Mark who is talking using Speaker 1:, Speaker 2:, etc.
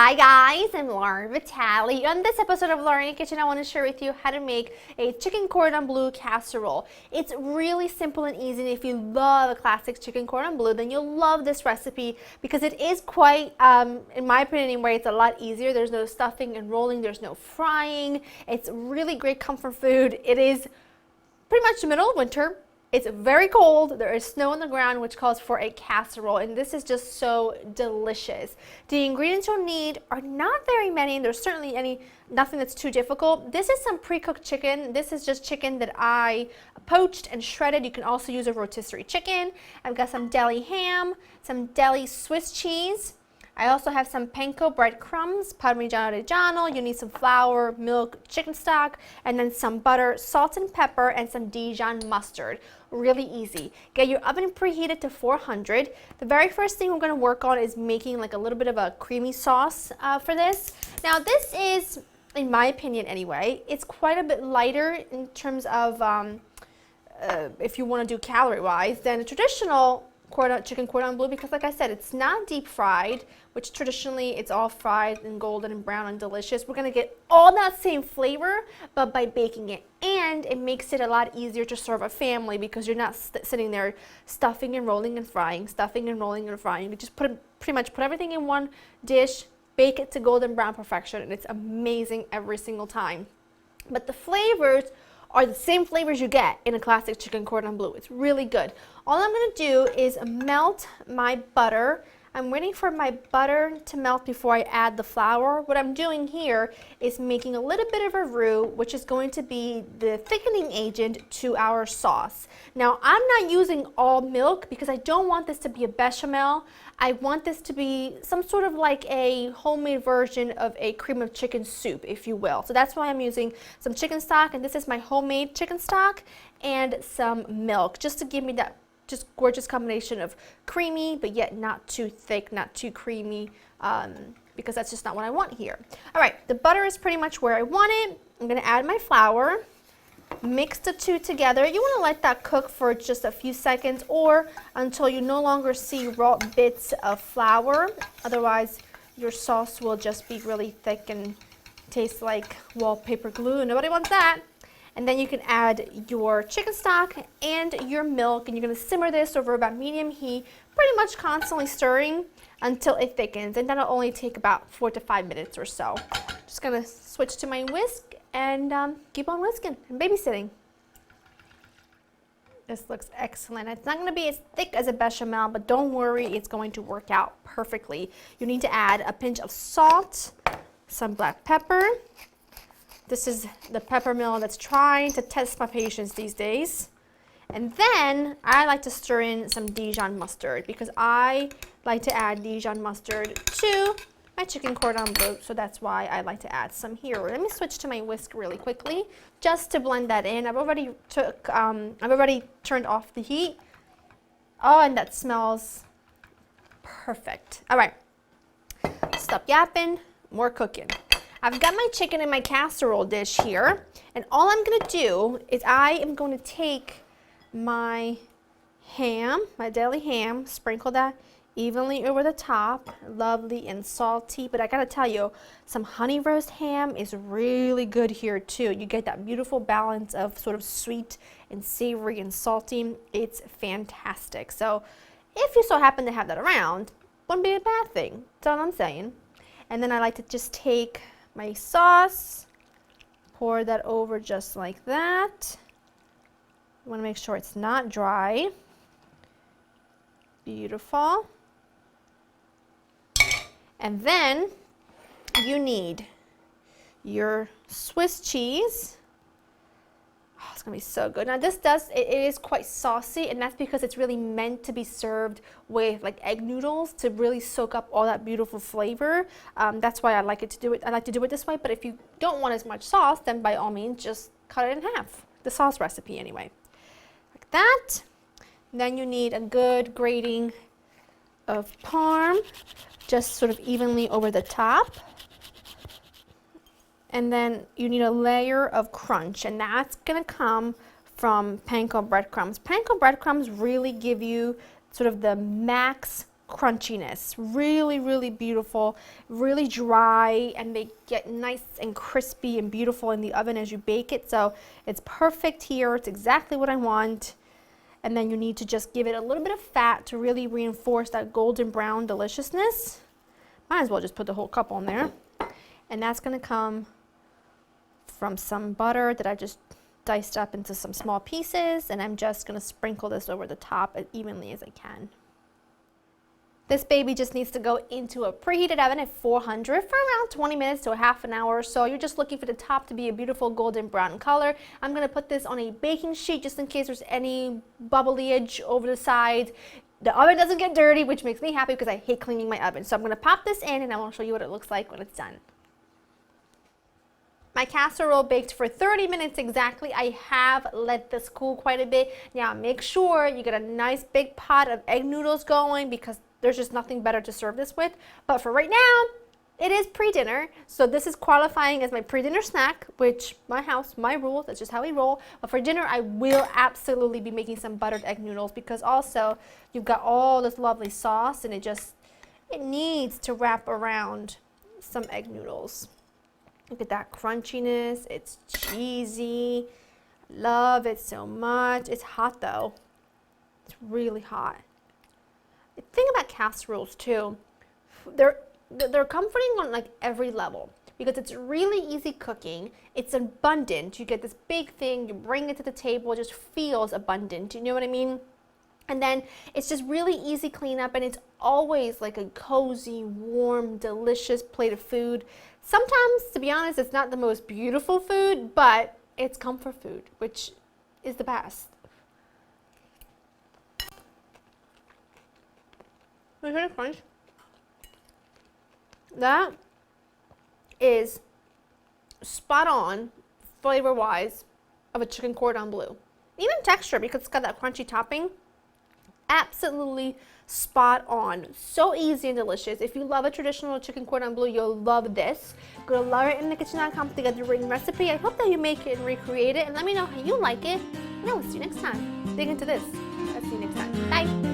Speaker 1: Hi guys, I'm Laura Vitale. On this episode of Laura in the Kitchen, I want to share with you how to make a chicken cordon bleu casserole. It's really simple and easy, and if you love a classic chicken cordon bleu, then you'll love this recipe because it is quite, in my opinion anyway, it's a lot easier. There's no stuffing and rolling, there's no frying. It's really great comfort food. It is pretty much the middle of winter. It's very cold, there is snow on the ground, which calls for a casserole, and this is just so delicious. The ingredients you'll need are not very many, and there's certainly nothing that's too difficult. This is some pre-cooked chicken. This is just chicken that I poached and shredded. You can also use a rotisserie chicken. I've got some deli ham, some deli Swiss cheese. I also have some Panko breadcrumbs, Parmigiano Reggiano. You need some flour, milk, chicken stock, and then some butter, salt and pepper, and some Dijon mustard. Really easy. Get your oven preheated to 400. The very first thing we're going to work on is making like a little bit of a creamy sauce for this. Now this is, in my opinion anyway, it's quite a bit lighter in terms of if you want to do calorie-wise than a traditional chicken cordon bleu, because like I said, it's not deep fried, which traditionally it's all fried and golden and brown and delicious. We're going to get all that same flavor, but by baking it, and it makes it a lot easier to serve a family because you're not sitting there stuffing and rolling and frying, stuffing and rolling and frying. You just pretty much put everything in one dish, bake it to golden brown perfection, and it's amazing every single time. But the flavors are the same flavors you get in a classic chicken cordon bleu. It's really good. All I'm going to do is melt my butter. I'm waiting for my butter to melt before I add the flour. What I'm doing here is making a little bit of a roux, which is going to be the thickening agent to our sauce. Now, I'm not using all milk because I don't want this to be a bechamel. I want this to be some sort of like a homemade version of a cream of chicken soup, if you will. So that's why I'm using some chicken stock, and this is my homemade chicken stock, and some milk, just to give me that just gorgeous combination of creamy, but yet not too thick, not too creamy, because that's just not what I want here. All right, the butter is pretty much where I want it. I'm gonna add my flour, mix the two together. You wanna let that cook for just a few seconds or until you no longer see raw bits of flour. Otherwise, your sauce will just be really thick and taste like wallpaper glue, and nobody wants that. And then you can add your chicken stock and your milk, and you're going to simmer this over about medium heat, pretty much constantly stirring until it thickens, and that'll only take about 4 to 5 minutes or so. Just going to switch to my whisk and keep on whisking and babysitting. This looks excellent. It's not going to be as thick as a bechamel, but don't worry, it's going to work out perfectly. You need to add a pinch of salt, some black pepper. This is the pepper mill that's trying to test my patience these days. And then I like to stir in some Dijon mustard because I like to add Dijon mustard to my chicken cordon bleu, so that's why I like to add some here. Let me switch to my whisk really quickly just to blend that in. I've already turned off the heat. Oh, and that smells perfect. All right, stop yapping, more cooking. I've got my chicken in my casserole dish here, and all I'm going to do is I am going to take my ham, my deli ham, sprinkle that evenly over the top, lovely and salty, but I got to tell you, some honey roast ham is really good here too. You get that beautiful balance of sort of sweet and savory and salty. It's fantastic. So if you so happen to have that around, wouldn't be a bad thing. That's all I'm saying. And then I like to just take my sauce, pour that over just like that. You want to make sure it's not dry. Beautiful. And then you need your Swiss cheese. Oh, it's gonna be so good. Now it is quite saucy, and that's because it's really meant to be served with like egg noodles to really soak up all that beautiful flavor. That's why I like to do it this way, but if you don't want as much sauce, then by all means just cut it in half. The sauce recipe anyway. Like that. Then you need a good grating of parm, just sort of evenly over the top. And then you need a layer of crunch, and that's going to come from panko breadcrumbs. Panko breadcrumbs really give you sort of the max crunchiness. Really, really beautiful, really dry, and they get nice and crispy and beautiful in the oven as you bake it. So it's perfect here. It's exactly what I want. And then you need to just give it a little bit of fat to really reinforce that golden brown deliciousness. Might as well just put the whole cup on there. And that's going to come from some butter that I just diced up into some small pieces, and I'm just going to sprinkle this over the top as evenly as I can. This baby just needs to go into a preheated oven at 400 for around 20 minutes to a half an hour or so. You're just looking for the top to be a beautiful golden brown color. I'm going to put this on a baking sheet just in case there's any bubblyage over the side. The oven doesn't get dirty, which makes me happy because I hate cleaning my oven. So I'm going to pop this in and I want to show you what it looks like when it's done. My casserole baked for 30 minutes exactly. I have let this cool quite a bit. Now make sure you get a nice big pot of egg noodles going because there's just nothing better to serve this with. But for right now, it is pre-dinner. So this is qualifying as my pre-dinner snack, which my house, my rules, that's just how we roll. But for dinner, I will absolutely be making some buttered egg noodles because also you've got all this lovely sauce and it needs to wrap around some egg noodles. Look at that crunchiness. It's cheesy. Love it so much. It's hot though. It's really hot. The thing about casseroles too, they're comforting on like every level because it's really easy cooking. It's abundant. You get this big thing, you bring it to the table, it just feels abundant. You know what I mean? And then it's just really easy cleanup, and it's always like a cozy, warm, delicious plate of food. Sometimes, to be honest, it's not the most beautiful food, but it's comfort food, which is the best. Look at the crunch. That is spot on, flavor-wise, of a chicken cordon bleu. Even texture, because it's got that crunchy topping. Absolutely spot on. So easy and delicious. If you love a traditional chicken cordon bleu, you'll love this. Go to laurinthekitchen.com to get the written recipe. I hope that you make it and recreate it, and let me know how you like it. And I will see you next time. Dig into this. I'll see you next time. Bye.